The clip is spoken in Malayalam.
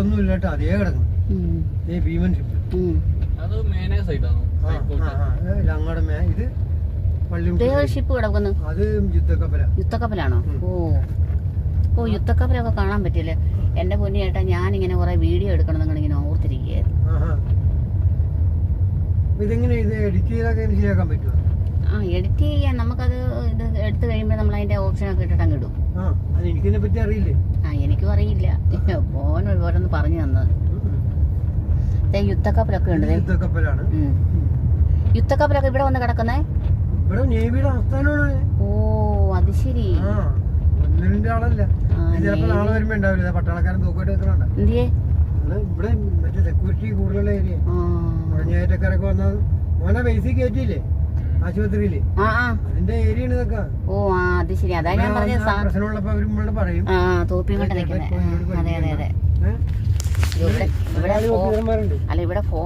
അതൊന്നും ഇല്ല കേട്ടോ, അതേ കിടക്കണം. ഭീമൻ ഷിപ്പ് അങ്ങോട്ട് ഇത് പള്ളി ഷിപ്പ് കിടക്കുന്നു. അത് യുദ്ധക്കപ്പലാണോ? ഓ യുദ്ധക്കപ്പലൊക്കെ കാണാൻ പറ്റില്ലേ എന്റെ പൊന്നി ചേട്ടാ. ഞാനിങ്ങനെ കുറെ വീഡിയോ എടുക്കണം നിങ്ങളിങ്ങനെ ഓർത്തിരിക്കുകയായിരുന്നു. ഇതെങ്ങനെ ഇത് എഡിറ്റ് ചെയ്തൊക്കെ ശരിയാക്കാൻ പറ്റുമോ? എഡിറ്റ് ചെയ്യാൻ നമുക്കത് ഇത് എടുത്തു കഴിയുമ്പോൾ നമ്മൾ അതിന്റെ ഓപ്ഷനൊക്കെ ഇട്ടിട്ട് അങ്ങ് ഇടും. എനിക്കിതിനെ പറ്റി അറിയില്ലേ? എനിക്കും അറിയില്ല, ഫോൻ ഓരോന്ന് പറഞ്ഞു തന്നത്. യുദ്ധക്കപ്പലൊക്കെ ഉണ്ട്. യുദ്ധക്കപ്പലാണ്. യുദ്ധക്കപ്പലൊക്കെ ഇവിടെ വന്ന് കിടക്കുന്നേ. ഇവിടെ നേവിയുടെ ആസ്ഥാനമാണ്. ഓ അത് ശരി. ഒന്നിന്റെ ആളല്ല, ചിലപ്പോ നാളെ വരുമ്പോ ഉണ്ടാവില്ല. പട്ടാളക്കാരൻ തൂക്കമായിട്ട് വെക്കണുണ്ട്. എന്തിയെ ഇവിടെ മറ്റേ സെക്യൂരിറ്റി കൂടുതലുള്ള ഏരിയ. മുഴഞ്ഞേറ്റക്കാരൊക്കെ വന്നാൽ മോനെ ബേസിക് കയറ്റിയില്ലേ ആശുപത്രിയില്, അതിന്റെ ഏരിയ ആണ് ഇതൊക്കെ. ഓ അത് ശരി. അതാ ഞാൻ പറഞ്ഞത് പ്രശ്നമുള്ളപ്പോ അവര് നമ്മളോട് പറയും. തോപ്പിയും കൊണ്ട് നിൽക്കുന്നത്. അതെ അതെ അതെ. അല്ല ഇവിടെ ഫോൺ